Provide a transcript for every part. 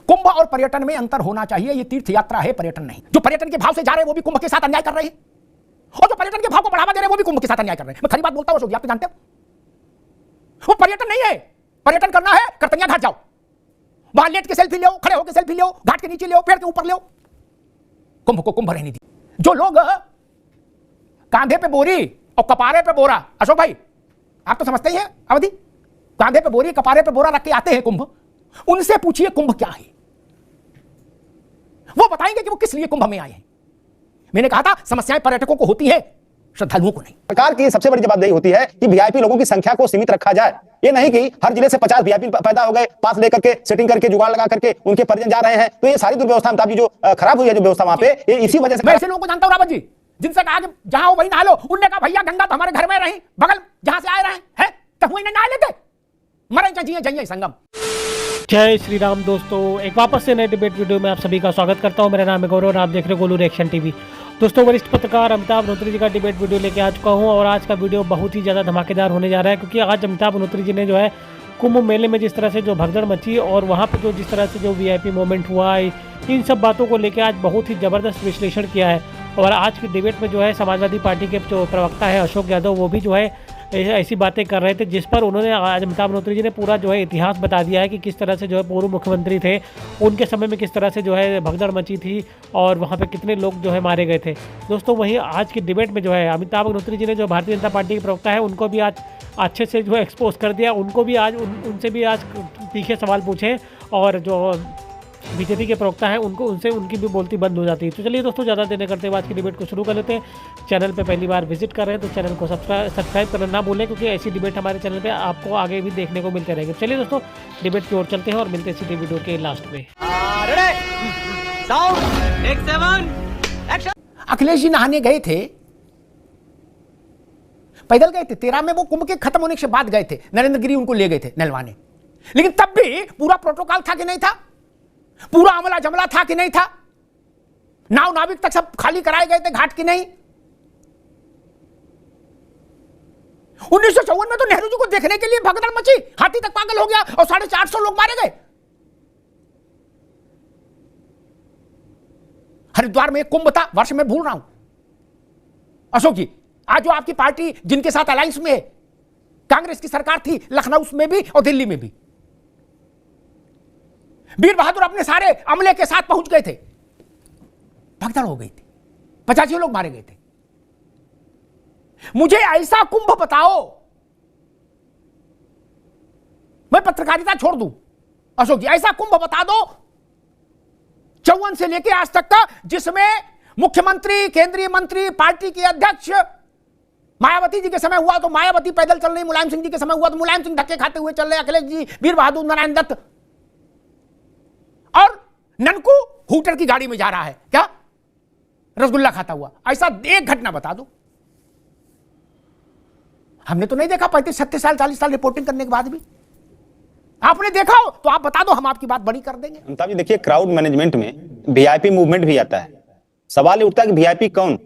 कुंभ और पर्यटन में अंतर होना चाहिए। ये तीर्थ यात्रा है, पर्यटन नहीं। जो पर्यटन के भाव से जा रहे हैं वो भी कुंभ के साथ अन्याय कर रहे हैं, और जो पर्यटन के भाव को बढ़ावा दे रहे हैं वो भी कुंभ के साथ अन्याय कर रहे हैं। मैं खरी बात बोलता हूं अशोक जी, आप तो जानते हो वो पर्यटन नहीं है। पर्यटन करना है करतनिया घाट जाओ, वहां लेट के सेल्फी लो, खड़े होकर सेल्फी लो, घाट के नीचे लो, पेड़ के ऊपर लो। कुंभ को कुंभ रहने दी। जो लोग कांधे पे बोरी और कपारे पे बोरा, अशोक भाई आप तो समझते ही हैं अवधि, कांधे पे बोरी कपारे पे बोरा रख के आते हैं कुंभ, उनसे पूछिए कुंभ क्या है, वो बताएंगे कि वो किस लिए कुंभ में आए हैं। मैंने कहा था समस्याएं पर्यटकों को होती है, श्रद्धालुओं को नहीं। सरकार की सबसे बड़ी जवाबदेही होती है कि वीआईपी लोगों की संख्या को सीमित रखा जाए। ये नहीं कि हर जिले से 50 वीआईपी पैदा हो गए, पास लेकर के सेटिंग करके जुगाड़ लगा करके उनके परिजन जा रहे हैं। तो ये सारी दुर्व्यवस्था अमिताभ जी जो खराब हुई है जो व्यवस्था वहां पे, ये इसी वजह से। मैं ऐसे लोगों को जानता हूं रावत जी, जिनसे कहा कि जहां हो वहीं नहा लो, उनने कहा भैया गंगा तो हमारे घर में रही, बगल जहां से आए रहे हैं तो वहीं नहा लेते, मरे जिए जइए संगम। जय श्री राम दोस्तों, एक वापस से नए डिबेट वीडियो में आप सभी का स्वागत करता हूं। मेरा नाम है गौरव और आप देख रहे हो गोलू रिएक्शन टीवी। दोस्तों, वरिष्ठ पत्रकार अमिताभ अग्निहोत्री जी का डिबेट वीडियो लेके आ चुका हूं और आज का वीडियो बहुत ही ज़्यादा धमाकेदार होने जा रहा है, क्योंकि आज अमिताभ अग्निहोत्री जी ने जो है कुंभ मेले में जिस तरह से जो भगदड़ मची और वहाँ पर जो जिस तरह से जो वीआईपी मूवमेंट हुआ, इन सब बातों को लेकर आज बहुत ही ज़बरदस्त विश्लेषण किया है। और आज की डिबेट में जो है समाजवादी पार्टी के जो प्रवक्ता है अशोक यादव, वो भी जो है ऐसी बातें कर रहे थे, जिस पर उन्होंने आज अमिताभ अग्निहोत्री जी ने पूरा जो है इतिहास बता दिया है कि किस तरह से जो है पूर्व मुख्यमंत्री थे, उनके समय में किस तरह से जो है भगदड़ मची थी और वहाँ पे कितने लोग जो है मारे गए थे। दोस्तों, वहीं आज की डिबेट में जो है अमिताभ अग्निहोत्री जी ने जो भारतीय जनता पार्टी के प्रवक्ता है उनको भी आज अच्छे से जो है एक्सपोज कर दिया, उनको भी आज उनसे भी आज तीखे सवाल पूछे और जो बीजेपी के प्रवक्ता हैं उनसे उनकी भी बोलती बंद हो जाती है। तो चलिए दोस्तों, ज़्यादा देर करते हुए आज की डिबेट को शुरू कर लेते हैं। चैनल पे पहली बार विजिट कर रहे हैं तो चैनल को सब्सक्राइब करना ना भूलें, क्योंकि ऐसी डिबेट हमारे चैनल पे आपको आगे भी देखने को मिलते रहेंगे। चलिए दोस्तों, डिबेट की ओर चलते हैं और मिलते हैं सीधे वीडियो के लास्ट में। अखिलेश जी नहाने गए थे, पैदल गए थे, 13 में वो कुंभ के खत्म होने के बाद गए थे, नरेंद्र गिरी उनको ले गए थे नहलवाने, लेकिन तब भी पूरा प्रोटोकॉल था कि नहीं था, पूरा अमला जमला था कि नहीं था, नाव नाविक तक सब खाली कराए गए थे घाट की नहीं। 1954 में तो नेहरू जी को देखने के लिए भगदड़ मची, हाथी तक पागल हो गया और 450 लोग मारे गए। हरिद्वार में एक कुंभ था, वर्ष में भूल रहा हूं अशोक जी, आज जो आपकी पार्टी जिनके साथ अलायंस में है, कांग्रेस की सरकार थी लखनऊ में भी और दिल्ली में भी, वीर बहादुर अपने सारे अमले के साथ पहुंच गए थे, भगदड़ हो गई थी, 85 लोग मारे गए थे। मुझे ऐसा कुंभ बताओ, मैं पत्रकारिता छोड़ दूं अशोक जी, ऐसा कुंभ बता दो 54 से लेकर आज तक का, जिसमें मुख्यमंत्री, केंद्रीय मंत्री, पार्टी के अध्यक्ष, मायावती जी के समय हुआ तो मायावती पैदल चल रही, मुलायम सिंह जी के समय हुआ तो मुलायम सिंह धक्के खाते हुए चल रहे, अखिलेश जी, वीर बहादुर, नारायण दत्त, और ननकू हूटर की गाड़ी में जा रहा है, क्या रसगुल्ला खाता हुआ। ऐसा एक घटना बता दो। हमने तो नहीं देखा 35-36 साल 40 साल रिपोर्टिंग करने के बाद भी। आपने देखा हो तो आप बता दो, हम आपकी बात बड़ी कर देंगे। अमिताभ जी देखिए, क्राउड मैनेजमेंट में वीआईपी मूवमेंट भी आता है। सवाल ये उठता है कि वीआईपी कौन?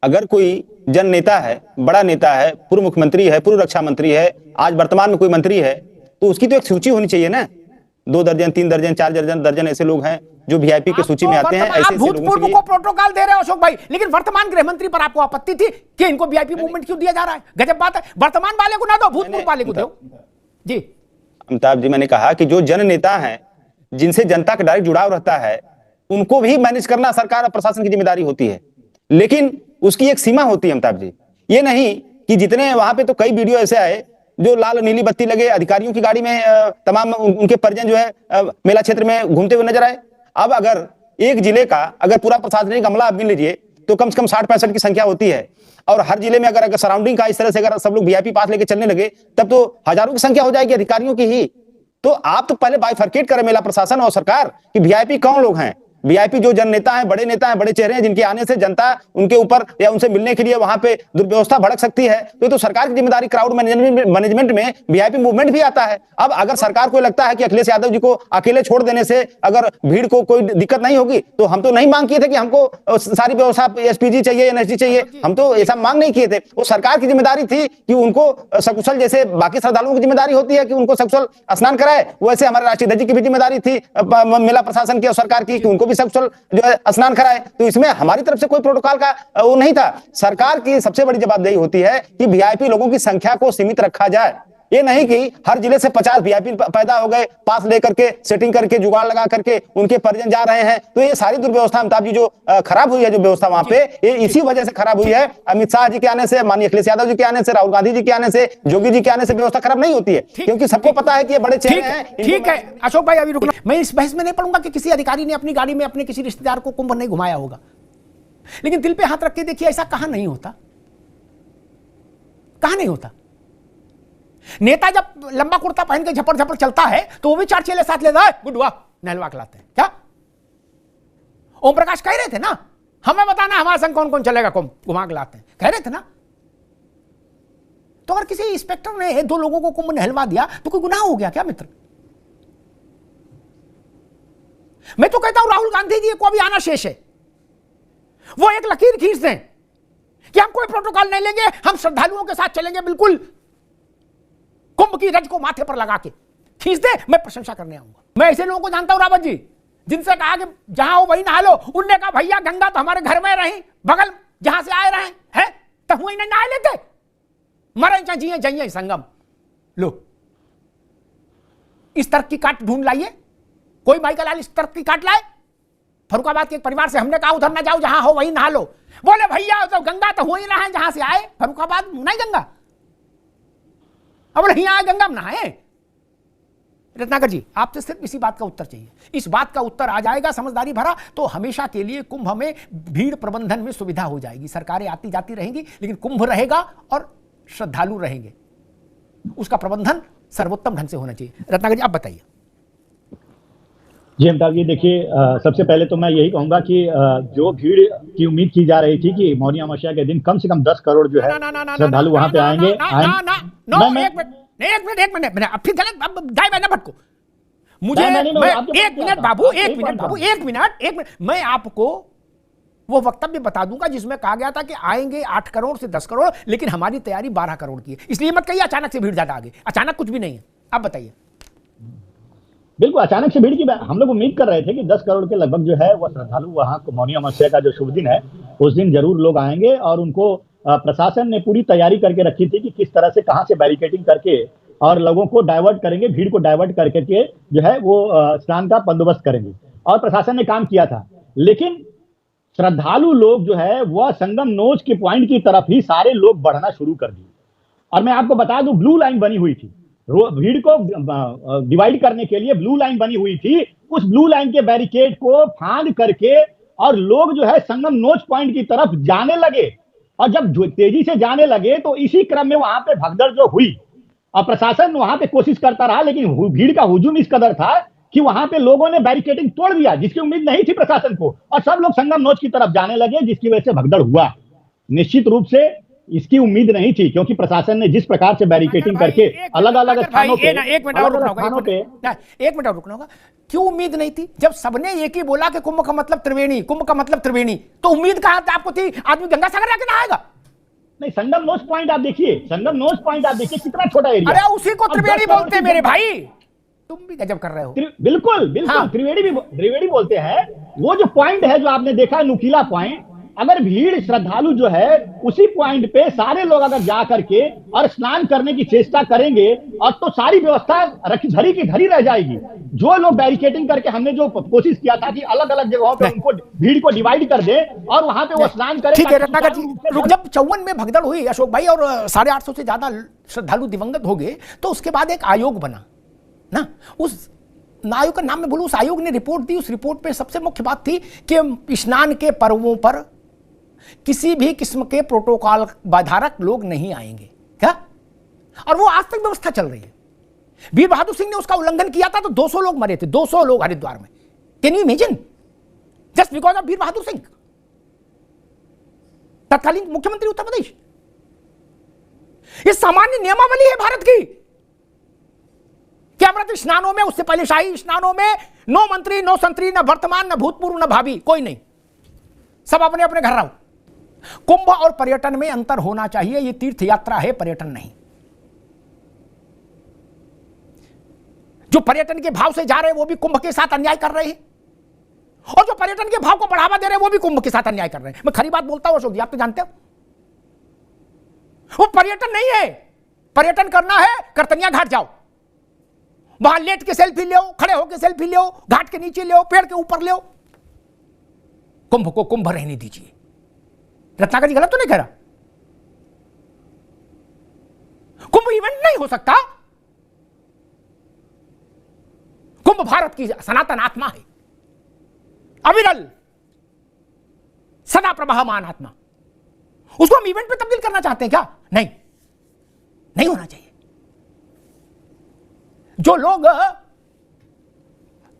अगर कोई जन नेता है, बड़ा नेता है, पूर्व मुख्यमंत्री है, पूर्व रक्षा मंत्री है, आज वर्तमान में कोई मंत्री है, तो उसकी तो एक सूची होनी चाहिए ना। 2 दर्जन, 3 दर्जन, 4 दर्जन ऐसे लोग हैं जो वीआईपी की सूची में आते हैं। ऐसे भूतपूर्व को प्रोटोकॉल दे रहे हो अशोक भाई, लेकिन वर्तमान गृह मंत्री पर आपको आपत्ति थी कि इनको वीआईपी मूवमेंट क्यों दिया जा रहा है? गजब बात है, वर्तमान वाले को ना दो, भूतपूर्व वाले को दो। जी अमिताभ जी, मैंने कहा कि जो जन नेता हैं, जिनसे जनता का डायरेक्ट जुड़ाव रहता है, उनको भी मैनेज करना सरकार और प्रशासन की जिम्मेदारी होती है, लेकिन उसकी एक सीमा होती है अमिताभ जी। ये नहीं कि जितने वहां पे तो कई वीडियो ऐसे आए जो लाल नीली बत्ती लगे अधिकारियों की गाड़ी में तमाम उनके परिजन जो है मेला क्षेत्र में घूमते हुए नजर आए। अब अगर एक जिले का अगर पूरा प्रशासनिक अमला आप मिल लीजिए तो कम से कम 60-65 की संख्या होती है, और हर जिले में अगर सराउंडिंग का इस तरह से अगर सब लोग वीआईपी पास लेके चलने लगे तब तो हजारों की संख्या हो जाएगी अधिकारियों की ही। तो आप तो पहले बाइफरकेट करें मेला प्रशासन और सरकार कि वीआईपी कौन लोग हैं। वीआईपी जो जननेता हैं, बड़े नेता हैं, बड़े चेहरे हैं, जिनके आने से जनता उनके ऊपर या उनसे मिलने के लिए वहां पे दुर्व्यवस्था भड़क सकती है, तो सरकार की जिम्मेदारी। क्राउड मैनेजमेंट में वीआईपी मूवमेंट भी आता है। अब अगर सरकार को लगता है कि अखिलेश यादव जी को अकेले छोड़ देने से अगर भीड़ को कोई दिक्कत नहीं होगी, तो हम तो नहीं मांग किए थे कि हमको सारी व्यवस्था एसपीजी चाहिए, एनएसजी चाहिए, हम तो ऐसा मांग नहीं किए थे। वो सरकार की जिम्मेदारी थी कि उनको सकुशल, जैसे बाकी श्रद्धालुओं की जिम्मेदारी होती है कि उनको सकुशल स्नान कराए, वैसे हमारे राष्ट्रीय ध्वज की भी जिम्मेदारी थी मेला प्रशासन की और सरकार की कि उनको भी सकुशल जो है स्नान कराए। तो इसमें हमारी तरफ से कोई प्रोटोकॉल का वो नहीं था। सरकार की सबसे बड़ी जवाबदेही होती है कि वीआईपी लोगों की संख्या को सीमित रखा जाए। ये नहीं कि हर जिले से 50 वीआईपी पैदा हो गए, पास लेकर के, सेटिंग करके, जुगाड़ लगा करके उनके परिजन जा रहे हैं। तो ये सारी दुर्व्यवस्था अमिताभ जी जो खराब हुई है, जो व्यवस्था वहां पे, ये इसी वजह से खराब हुई है। अमित शाह जी के आने से, माननीय अखिलेश यादव जी के आने से, राहुल गांधी जी के आने से, योगी जी के आने से व्यवस्था खराब नहीं होती है, क्योंकि सबको पता है कि ये बड़े चेहरे हैं। ठीक है अशोक भाई, अभी रुकना। मैं इस बहस में नहीं पढ़ूंगा कि किसी अधिकारी ने अपनी गाड़ी में अपने किसी रिश्तेदार को कुंभ नहीं घुमाया होगा, लेकिन दिल पे हाथ रख के देखिए, ऐसा कहां नहीं होता, कहां नहीं होता। नेता जब लंबा कुर्ता पहन के झपड़ झपड़ चलता है तो वो भी 4 चेले साथ लेता है, गुडवा नहलवा खिलाते हैं। क्या ओम प्रकाश कह रहे थे ना, हमें बताना हमारे संग कौन कौन चलेगा, कुंभ घुमा के लाते हैं, कह रहे थे ना। तो अगर किसी इंस्पेक्टर ने 2 लोगों को कुंभ नहलवा दिया तो कोई गुनाह हो गया क्या मित्र? मैं तो कहता हूं राहुल गांधी जी को अभी आना शेष है। वो एक लकीर खींच दें कि हम कोई प्रोटोकॉल नहीं लेंगे, हम श्रद्धालुओं के साथ चलेंगे, बिल्कुल कुंभ की रज को माथे पर लगा के खींच दे, मैं प्रशंसा करने आऊंगा। मैं ऐसे लोगों को जानता हूं रावत जी, जिनसे कहा कि जहां हो वहीं नहा लो, उनने कहा भैया गंगा तो हमारे घर में रही, बगल जहां से आए रहे हैं, तो वहीं नहा लेते, मरे चाहे जिए जाइए संगम। लो इस तर्क की काट ढूंढ लाइए, कोई माइकल लाल इस तर्क की काट लाए। फरुखाबाद के एक परिवार से हमने कहा उधर ना जाओ, जहां हो वहीं नहा लो, बोले भैया तो गंगा तो हो ही रहा है, जहां से आए फरुखाबाद नहीं गंगा, अब यहां गंगा में नहाए। रत्नाकर जी, आपसे सिर्फ इसी बात का उत्तर चाहिए। इस बात का उत्तर आ जाएगा समझदारी भरा, तो हमेशा के लिए कुंभ में भीड़ प्रबंधन में सुविधा हो जाएगी। सरकारें आती जाती रहेंगी, लेकिन कुंभ रहेगा और श्रद्धालु रहेंगे, उसका प्रबंधन सर्वोत्तम ढंग से होना चाहिए। रत्नाकर जी आप बताइए। जी अमिताभ जी, देखिए सबसे पहले तो मैं यही कहूंगा कि जो भीड़ की उम्मीद की जा रही थी कि मौनी अमावस्या के दिन कम से कम 10 करोड़ जो है श्रद्धालु वहां पे आएंगे। एक मिनट, अब फिर गलत दाई ना भटको मुझे। एक मिनट, मैं आपको वो वक्तव्य बता दूंगा जिसमें कहा गया था कि आएंगे 8 करोड़ से 10 करोड़, लेकिन हमारी तैयारी 12 करोड़ की है। इसलिए मत कहिए अचानक से भीड़ ज्यादा आ गई, अचानक कुछ भी नहीं है। आप बताइए। बिल्कुल अचानक से भीड़ की हम लोग उम्मीद कर रहे थे कि 10 करोड़ के लगभग जो है वो श्रद्धालु वहां मौनी अमावस्या का जो शुभ दिन है उस दिन जरूर लोग आएंगे, और उनको प्रशासन ने पूरी तैयारी करके रखी थी कि किस तरह से कहां से बैरिकेडिंग करके और लोगों को डाइवर्ट करेंगे, भीड़ को डाइवर्ट करके जो है वो स्नान का बंदोबस्त करेंगे, और प्रशासन ने काम किया था। लेकिन श्रद्धालु लोग जो है वह संगम नोच के पॉइंट की तरफ ही सारे लोग बढ़ना शुरू कर दिए। और मैं आपको बता दूं, ब्लू लाइन बनी हुई थी, भीड़ को डिवाइड करने के लिए ब्लू लाइन बनी हुई थी। उस ब्लू लाइन के बैरिकेड को फांद करके और लोग जो है संगम नोच पॉइंट की तरफ जाने लगे, और जब तेजी से जाने लगे तो इसी क्रम में वहां पे भगदड़ जो हुई, और प्रशासन वहां पे कोशिश करता रहा, लेकिन भीड़ का हुजूम इस कदर था कि वहां पे लोगों ने बैरिकेडिंग तोड़ दिया, जिसकी उम्मीद नहीं थी प्रशासन को, और सब लोग संगम नोच की तरफ जाने लगे, जिसकी वजह से भगदड़ हुआ। निश्चित रूप से इसकी उम्मीद नहीं थी, क्योंकि प्रशासन ने जिस प्रकार से बैरिकेडिंग करके अलग अलग स्थानों पे एक मिनट और रुकना होगा। क्यों उम्मीद नहीं थी? जब सबने एक ही बोला कि कुंभ का मतलब त्रिवेणी, कुंभ का मतलब त्रिवेणी, तो उम्मीद कहां आपको थी आदमी गंगा सागर जाके नहाएगा? नहीं, संगम नोच पॉइंट आप देखिए, संगम नोच पॉइंट आप देखिए कितना छोटा एरिया। अरे उसी को त्रिवेणी बोलते हैं मेरे भाई, तुम भी गजब कर रहे हो। बिल्कुल बिल्कुल हाँ। त्रिवेणी बोलते हैं। वो जो पॉइंट है जो आपने देखा नुकीला पॉइंट, अगर भीड़ श्रद्धालु जो है उसी पॉइंट पे सारे लोग अगर जा करके और स्नान करने की चेष्टा करेंगे, और तो सारी व्यवस्था धरी की धरी रह जाएगी। जो लोग बैरिकेडिंग करके हमने जो कोशिश किया था कि अलग अलग जगहों पे उनको भीड़ को डिवाइड कर दे और वहां पे वो स्नान करें। ठीक है रत्नाकर जी, जब 54 में भगदड़ हुई अशोक भाई और 850 से ज्यादा श्रद्धालु दिवंगत हो गए, तो उसके बाद एक आयोग बना ना, उस आयोग का नाम मैं बोलूं, उस आयोग ने रिपोर्ट दी। उस रिपोर्ट पे सबसे मुख्य बात थी कि स्नान के पर्वों पर किसी भी किस्म के प्रोटोकॉल बाधारक लोग नहीं आएंगे क्या, और वो आज तक व्यवस्था चल रही है। वीर बहादुर सिंह ने उसका उल्लंघन किया था तो 200 लोग मरे थे, 200 लोग हरिद्वार में। Can you imagine? Just because of Veer Bahadur Singh, तत्कालीन मुख्यमंत्री उत्तर प्रदेश। ये सामान्य नियमावली है भारत की कि अमृत स्नानों में, उससे पहले शाही स्नानों में नो मंत्री, नो संतरी, न वर्तमान, न भूतपूर्व, न भावी, कोई नहीं, सब अपने अपने घर रहो। कुंभ और पर्यटन में अंतर होना चाहिए। ये तीर्थ यात्रा है, पर्यटन नहीं। जो पर्यटन के भाव से जा रहे हैं वो भी कुंभ के साथ अन्याय कर रहे हैं, और जो पर्यटन के भाव को बढ़ावा दे रहे हैं वो भी कुंभ के साथ अन्याय कर रहे हैं। मैं खरी बात बोलता हूं अशोक जी, आप तो जानते हो वो पर्यटन नहीं है। पर्यटन करना है करतनिया घाट जाओ, वहां लेट के सेल्फी लो, खड़े होकर सेल्फी लो, घाट के नीचे लो, पेड़ के ऊपर लो। कुंभ को कुंभ रहने दीजिए। रत्नाकर जी गलत तो नहीं कह रहा। कुंभ इवेंट नहीं हो सकता। कुंभ भारत की सनातन आत्मा है, अविरल, सदा प्रवाहमान आत्मा। उसको हम इवेंट में तब्दील करना चाहते हैं क्या? नहीं, नहीं होना चाहिए। जो लोग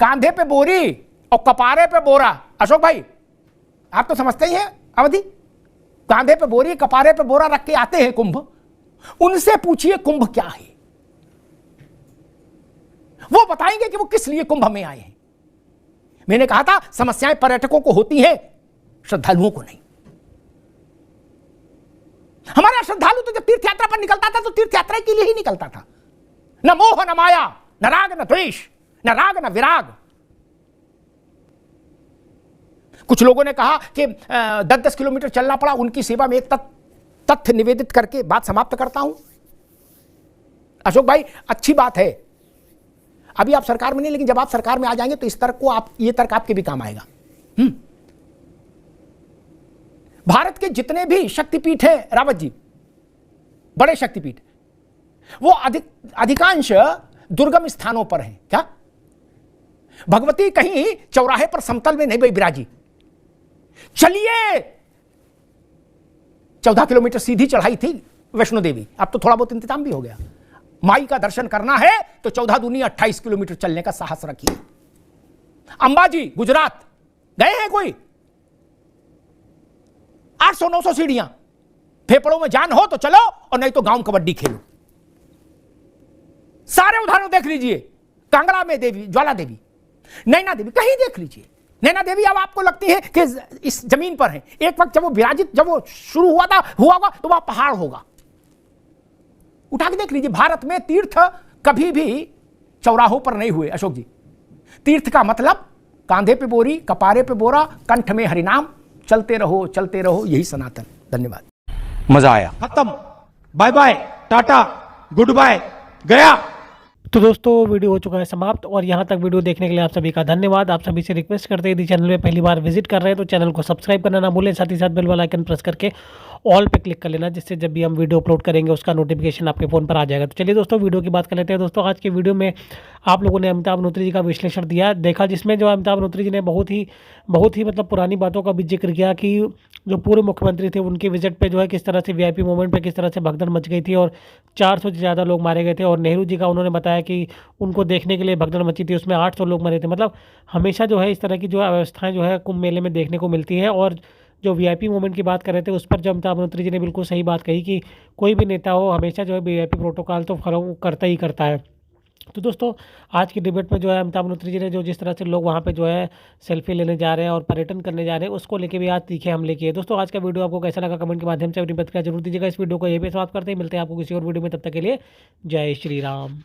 कांधे पे बोरी और कपारे पे बोरा, अशोक भाई आप तो समझते ही हैं अवधि, कांधे पे बोरी कपारे पे बोरा रख के आते हैं कुंभ, उनसे पूछिए कुंभ क्या है, वो बताएंगे कि वो किस लिए कुंभ में आए हैं। मैंने कहा था समस्याएं पर्यटकों को होती हैं, श्रद्धालुओं को नहीं। हमारा श्रद्धालु तो जब तीर्थ यात्रा पर निकलता था तो तीर्थ यात्रा के लिए ही निकलता था। न मोह न माया, न राग न द्वेष, न राग न विराग। कुछ लोगों ने कहा कि 10-10 किलोमीटर चलना पड़ा उनकी सेवा में। एक तथ्य निवेदित करके बात समाप्त करता हूं। अशोक भाई अच्छी बात है, अभी आप सरकार में नहीं, लेकिन जब आप सरकार में आ जाएंगे तो इस तर्क को ये तर्क आपके भी काम आएगा। भारत के जितने भी शक्तिपीठ हैं रावत जी, बड़े शक्तिपीठ, वो अधिकांश दुर्गम स्थानों पर हैं। क्या भगवती कहीं चौराहे पर समतल में नहीं विराजी। चलिए 14 किलोमीटर सीधी चढ़ाई थी वैष्णो देवी, अब तो थोड़ा बहुत इंतजाम भी हो गया। माई का दर्शन करना है तो 14 दूनी 28 किलोमीटर चलने का साहस रखिए। अंबाजी गुजरात गए हैं कोई? 800-900 सीढ़ियां, फेफड़ों में जान हो तो चलो, और नहीं तो गांव कबड्डी खेलो। सारे उदाहरण देख लीजिए। कांगड़ा में देवी, ज्वाला देवी, नैना देवी, कहीं देख लीजिए। नैना देवी अब आपको लगती है कि इस जमीन पर है, एक वक्त जब वो विराजित, जब वो शुरू हुआ होगा तो वह पहाड़ होगा। उठा के देख लीजिए। भारत में तीर्थ कभी भी चौराहों पर नहीं हुए अशोक जी। तीर्थ का मतलब कांधे पे बोरी, कपारे पे बोरा, कंठ में हरिनाम, चलते रहो, यही सनातन। धन्यवाद। मजा आया। खत्म, bye bye, tata, goodbye, गया। तो दोस्तों वीडियो हो चुका है समाप्त, और यहाँ तक वीडियो देखने के लिए आप सभी का धन्यवाद। आप सभी से रिक्वेस्ट करते हैं यदि चैनल में पहली बार विजिट कर रहे हैं तो चैनल को सब्सक्राइब करना ना भूलें, साथ ही साथ बेल वाला आइकन प्रेस करके ऑल पे क्लिक कर लेना, जिससे जब भी हम वीडियो अपलोड करेंगे उसका नोटिफिकेशन आपके फ़ोन पर आ जाएगा। तो चलिए दोस्तों वीडियो की बात कर लेते हैं। दोस्तों आज के वीडियो में आप लोगों ने अमिताभ बनोत्री जी का विश्लेषण देखा, जिसमें जो अमिताभ बनोत्री जी ने बहुत ही मतलब पुरानी बातों का भी जिक्र किया कि जो पूर्व मुख्यमंत्री थे उनके विजिट पे जो है किस तरह से वीआईपी मूवमेंट पे किस तरह से भगदड़ मच गई थी और 400 से ज़्यादा लोग मारे गए थे। और नेहरू जी का उन्होंने बताया कि उनको देखने के लिए भगदड़ मची थी, उसमें 800 लोग मरे थे। मतलब हमेशा जो है इस तरह की जो अव्यवस्थाएं जो है कुंभ मेले में देखने को मिलती है। और जो वीआईपी मूवमेंट की बात कर रहे थे उस पर जो अमिताभ बनोत्री जी ने बिल्कुल सही बात कही कि कोई भी नेता हो हमेशा जो है वीआईपी प्रोटोकॉल तो फॉलो करता ही करता है। तो दोस्तों आज की डिबेट में जो है अमिताभ बनोत्री जी ने जो जिस तरह से लोग वहाँ पे जो है सेल्फी लेने जा रहे हैं और पर्यटन करने जा रहे हैं उसको लेके भी आज तीखे हमले किए। दोस्तों आज का वीडियो आपको कैसा लगा कमेंट के माध्यम से अपनी प्रतिक्रिया जरूर दीजिएगा। इस वीडियो को यही पे समाप्त करते हैं, मिलते हैं आपको किसी और वीडियो में, तब तक के लिए जय श्री राम।